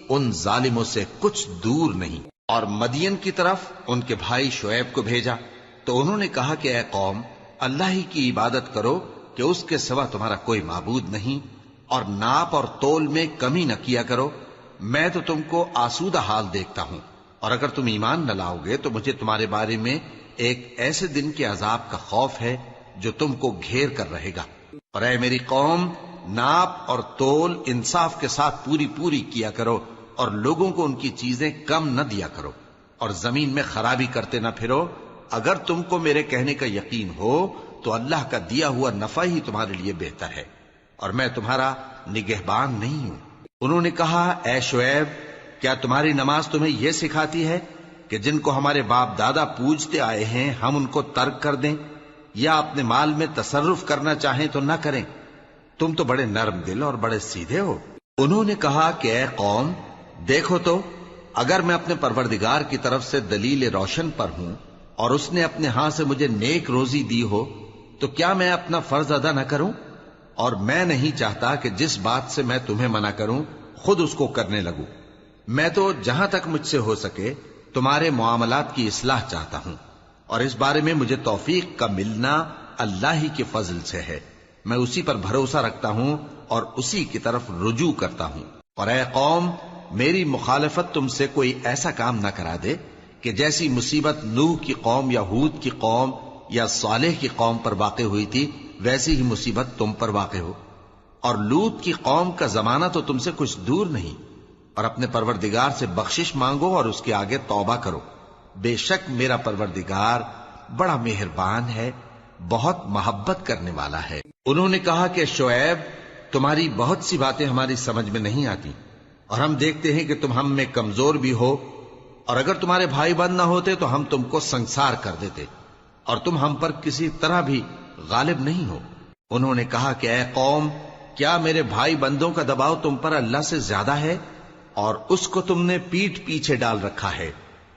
ان ظالموں سے کچھ دور نہیں۔ اور مدین کی طرف ان کے بھائی شعیب کو بھیجا تو انہوں نے کہا کہ اے قوم، اللہ ہی کی عبادت کرو کہ اس کے سوا تمہارا کوئی معبود نہیں، اور ناپ اور تول میں کمی نہ کیا کرو، میں تو تم کو آسودہ حال دیکھتا ہوں، اور اگر تم ایمان نہ لاؤ گے تو مجھے تمہارے بارے میں ایک ایسے دن کے عذاب کا خوف ہے جو تم کو گھیر کر رہے گا۔ اور اے میری قوم، ناپ اور تول انصاف کے ساتھ پوری پوری کیا کرو، اور لوگوں کو ان کی چیزیں کم نہ دیا کرو، اور زمین میں خرابی کرتے نہ پھرو۔ اگر تم کو میرے کہنے کا یقین ہو تو اللہ کا دیا ہوا نفع ہی تمہارے لیے بہتر ہے، اور میں تمہارا نگہبان نہیں ہوں۔ انہوں نے کہا اے شعیب، کیا تمہاری نماز تمہیں یہ سکھاتی ہے کہ جن کو ہمارے باپ دادا پوجتے آئے ہیں ہم ان کو ترک کر دیں، یا اپنے مال میں تصرف کرنا چاہیں تو نہ کریں؟ تم تو بڑے نرم دل اور بڑے سیدھے ہو۔ انہوں نے کہا کہ اے قوم، دیکھو تو اگر میں اپنے پروردگار کی طرف سے دلیل روشن پر ہوں اور اس نے اپنے ہاں سے مجھے نیک روزی دی ہو تو کیا میں اپنا فرض ادا نہ کروں؟ اور میں نہیں چاہتا کہ جس بات سے میں تمہیں منع کروں خود اس کو کرنے لگوں۔ میں تو جہاں تک مجھ سے ہو سکے تمہارے معاملات کی اصلاح چاہتا ہوں، اور اس بارے میں مجھے توفیق کا ملنا اللہ ہی کے فضل سے ہے۔ میں اسی پر بھروسہ رکھتا ہوں اور اسی کی طرف رجوع کرتا ہوں۔ اور اے قوم، میری مخالفت تم سے کوئی ایسا کام نہ کرا دے کہ جیسی مصیبت نوح کی قوم یا ہود کی قوم یا صالح کی قوم پر واقع ہوئی تھی ویسی ہی مصیبت تم پر واقع ہو۔ اور لوط کی قوم کا زمانہ تو تم سے کچھ دور نہیں۔ اور اپنے پروردگار سے بخشش مانگو اور اس کے آگے توبہ کرو، بے شک میرا پروردگار بڑا مہربان ہے، بہت محبت کرنے والا ہے۔ انہوں نے کہا کہ شعیب، تمہاری بہت سی باتیں ہماری سمجھ میں نہیں آتی، اور ہم دیکھتے ہیں کہ تم ہم میں کمزور بھی ہو، اور اگر تمہارے بھائی بند نہ ہوتے تو ہم تم کو سنسار کر دیتے، اور تم ہم پر کسی طرح بھی غالب نہیں ہو۔ انہوں نے کہا کہ اے قوم، کیا میرے بھائی بندوں کا دباؤ تم پر اللہ سے زیادہ ہے، اور اس کو تم نے پیٹھ پیچھے ڈال رکھا ہے؟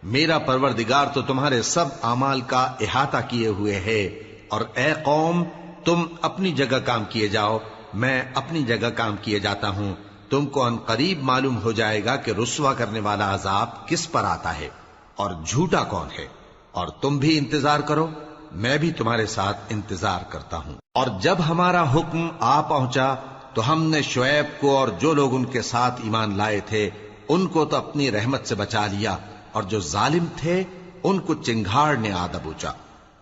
میرا پروردگار تو تمہارے سب اعمال کا احاطہ کیے ہوئے ہے۔ اور اے قوم، تم اپنی جگہ کام کیے جاؤ، میں اپنی جگہ کام کیے جاتا ہوں۔ تم کو ان قریب معلوم ہو جائے گا کہ رسوا کرنے والا عذاب کس پر آتا ہے اور جھوٹا کون ہے۔ اور تم بھی انتظار کرو، میں بھی تمہارے ساتھ انتظار کرتا ہوں۔ اور جب ہمارا حکم آ پہنچا تو ہم نے شعیب کو اور جو لوگ ان کے ساتھ ایمان لائے تھے ان کو تو اپنی رحمت سے بچا لیا، اور جو ظالم تھے ان کو چنگھاڑ نے آ دبوچا،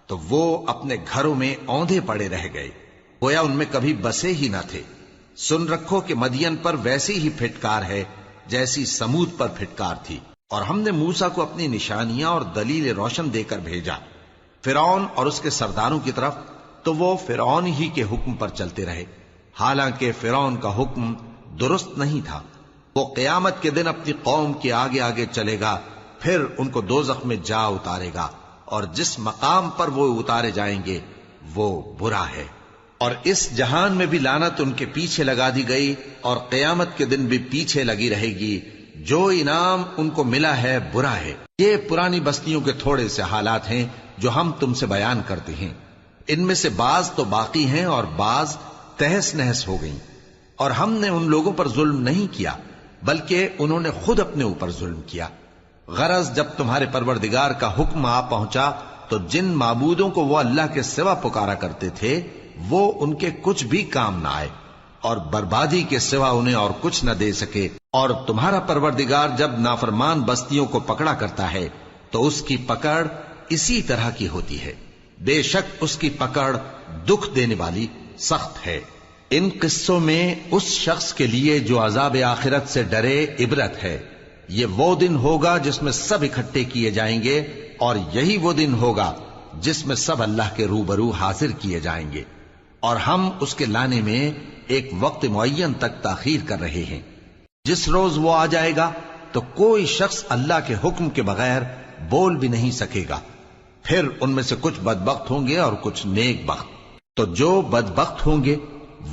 تو وہ اپنے گھروں میں اوندھے پڑے رہ گئے، گویا ان میں کبھی بسے ہی نہ تھے۔ سن رکھو کہ مدین پر ویسی ہی پھٹکار ہے جیسی سمود پر پھٹکار تھی۔ اور ہم نے موسیٰ کو اپنی نشانیاں اور دلیل روشن دے کر بھیجا فرعون اور اس کے سرداروں کی طرف، تو وہ فرعون ہی کے حکم پر چلتے رہے، حالانکہ فرعون کا حکم درست نہیں تھا۔ وہ قیامت کے دن اپنی قوم کے آگے آگے چلے گا، پھر ان کو دوزخ میں جا اتارے گا، اور جس مقام پر وہ اتارے جائیں گے وہ برا ہے۔ اور اس جہان میں بھی لعنت ان کے پیچھے لگا دی گئی، اور قیامت کے دن بھی پیچھے لگی رہے گی۔ جو انعام ان کو ملا ہے برا ہے۔ یہ پرانی بستیوں کے تھوڑے سے حالات ہیں جو ہم تم سے بیان کرتے ہیں، ان میں سے بعض تو باقی ہیں اور بعض تہس نہس ہو گئیں۔ اور ہم نے ان لوگوں پر ظلم نہیں کیا بلکہ انہوں نے خود اپنے اوپر ظلم کیا۔ غرض جب تمہارے پروردگار کا حکم آ پہنچا تو جن معبودوں کو وہ اللہ کے سوا پکارا کرتے تھے وہ ان کے کچھ بھی کام نہ آئے، اور بربادی کے سوا انہیں اور کچھ نہ دے سکے۔ اور تمہارا پروردگار جب نافرمان بستیوں کو پکڑا کرتا ہے تو اس کی پکڑ اسی طرح کی ہوتی ہے، بے شک اس کی پکڑ دکھ دینے والی سخت ہے۔ ان قصوں میں اس شخص کے لیے جو عذاب آخرت سے ڈرے عبرت ہے۔ یہ وہ دن ہوگا جس میں سب اکٹھے کیے جائیں گے، اور یہی وہ دن ہوگا جس میں سب اللہ کے روبرو حاضر کیے جائیں گے، اور ہم اس کے لانے میں ایک وقت معین تک تاخیر کر رہے ہیں۔ جس روز وہ آ جائے گا تو کوئی شخص اللہ کے حکم کے بغیر بول بھی نہیں سکے گا۔ پھر ان میں سے کچھ بدبخت ہوں گے اور کچھ نیک بخت۔ تو جو بدبخت ہوں گے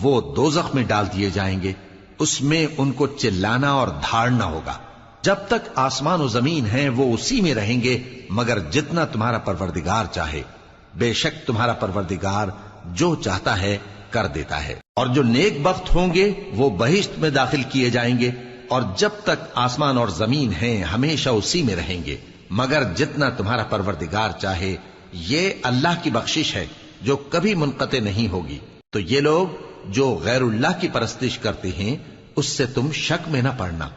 وہ دوزخ میں ڈال دیے جائیں گے، اس میں ان کو چلانا اور دھاڑنا ہوگا۔ جب تک آسمان و زمین ہیں وہ اسی میں رہیں گے مگر جتنا تمہارا پروردگار چاہے۔ بے شک تمہارا پروردگار جو چاہتا ہے کر دیتا ہے۔ اور جو نیک بخت ہوں گے وہ بہشت میں داخل کیے جائیں گے، اور جب تک آسمان اور زمین ہیں ہمیشہ اسی میں رہیں گے، مگر جتنا تمہارا پروردگار چاہے۔ یہ اللہ کی بخشش ہے جو کبھی منقطع نہیں ہوگی۔ تو یہ لوگ جو غیر اللہ کی پرستش کرتے ہیں اس سے تم شک میں نہ پڑنا،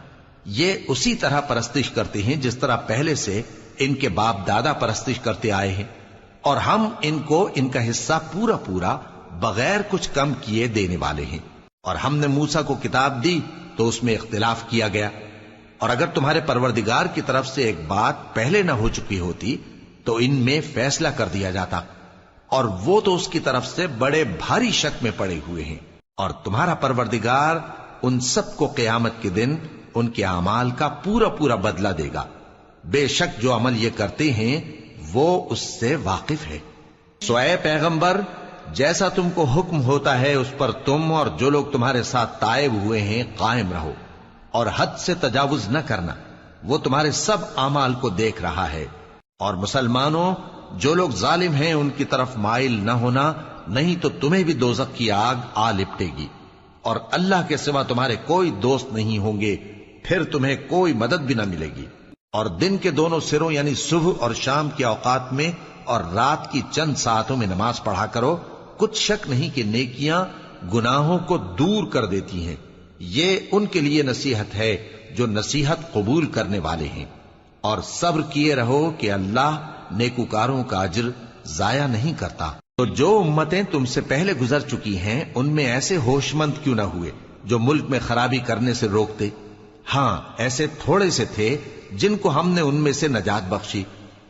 یہ اسی طرح پرستش کرتے ہیں جس طرح پہلے سے ان کے باپ دادا پرستش کرتے آئے ہیں، اور ہم ان کو ان کا حصہ پورا پورا بغیر کچھ کم کیے دینے والے ہیں۔ اور ہم نے موسیٰ کو کتاب دی تو اس میں اختلاف کیا گیا، اور اگر تمہارے پروردگار کی طرف سے ایک بات پہلے نہ ہو چکی ہوتی تو ان میں فیصلہ کر دیا جاتا، اور وہ تو اس کی طرف سے بڑے بھاری شک میں پڑے ہوئے ہیں۔ اور تمہارا پروردگار ان سب کو قیامت کے دن ان کے اعمال کا پورا پورا بدلہ دے گا، بے شک جو عمل یہ کرتے ہیں وہ اس سے واقف ہے۔ سو اے پیغمبر، جیسا تم کو حکم ہوتا ہے اس پر تم اور جو لوگ تمہارے ساتھ تائب ہوئے ہیں قائم رہو، اور حد سے تجاوز نہ کرنا، وہ تمہارے سب اعمال کو دیکھ رہا ہے۔ اور مسلمانوں، جو لوگ ظالم ہیں ان کی طرف مائل نہ ہونا، نہیں تو تمہیں بھی دوزخ کی آگ آ لپٹے گی، اور اللہ کے سوا تمہارے کوئی دوست نہیں ہوں گے، پھر تمہیں کوئی مدد بھی نہ ملے گی۔ اور دن کے دونوں سروں یعنی صبح اور شام کے اوقات میں اور رات کی چند ساعتوں میں نماز پڑھا کرو، کچھ شک نہیں کہ نیکیاں گناہوں کو دور کر دیتی ہیں۔ یہ ان کے لیے نصیحت ہے جو نصیحت قبول کرنے والے ہیں۔ اور صبر کیے رہو کہ اللہ نیکوکاروں کا اجر ضائع نہیں کرتا۔ تو جو امتیں تم سے پہلے گزر چکی ہیں ان میں ایسے ہوش مند کیوں نہ ہوئے جو ملک میں خرابی کرنے سے روکتے؟ ہاں، ایسے تھوڑے سے تھے جن کو ہم نے ان میں سے نجات بخشی،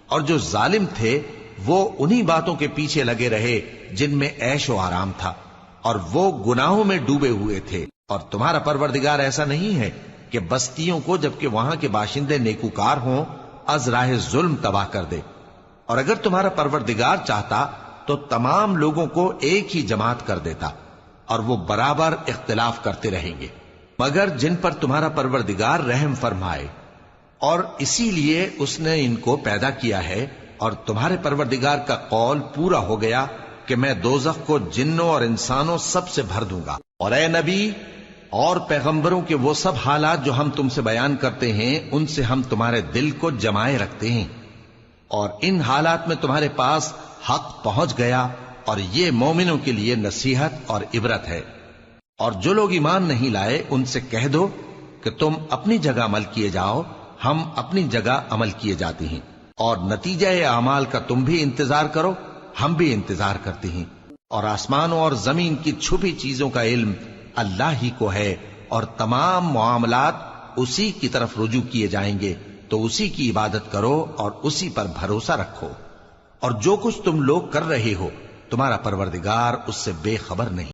اور جو ظالم تھے وہ انہی باتوں کے پیچھے لگے رہے جن میں عیش و آرام تھا، اور وہ گناہوں میں ڈوبے ہوئے تھے۔ اور تمہارا پروردگار ایسا نہیں ہے کہ بستیوں کو جبکہ وہاں کے باشندے نیکوکار ہوں از راہ ظلم تباہ کر دے۔ اور اگر تمہارا پروردگار چاہتا تو تمام لوگوں کو ایک ہی جماعت کر دیتا، اور وہ برابر اختلاف کرتے رہیں گے، مگر جن پر تمہارا پروردگار رحم فرمائے، اور اسی لیے اس نے ان کو پیدا کیا ہے۔ اور تمہارے پروردگار کا قول پورا ہو گیا کہ میں دوزخ کو جنوں اور انسانوں سب سے بھر دوں گا۔ اور اے نبی اور پیغمبروں کے وہ سب حالات جو ہم تم سے بیان کرتے ہیں ان سے ہم تمہارے دل کو جمائے رکھتے ہیں، اور ان حالات میں تمہارے پاس حق پہنچ گیا، اور یہ مومنوں کے لیے نصیحت اور عبرت ہے۔ اور جو لوگ ایمان نہیں لائے ان سے کہہ دو کہ تم اپنی جگہ عمل کیے جاؤ، ہم اپنی جگہ عمل کیے جاتے ہیں، اور نتیجہ اعمال کا تم بھی انتظار کرو، ہم بھی انتظار کرتے ہیں۔ اور آسمانوں اور زمین کی چھپی چیزوں کا علم اللہ ہی کو ہے، اور تمام معاملات اسی کی طرف رجوع کیے جائیں گے، تو اسی کی عبادت کرو اور اسی پر بھروسہ رکھو۔ اور جو کچھ تم لوگ کر رہے ہو تمہارا پروردگار اس سے بے خبر نہیں۔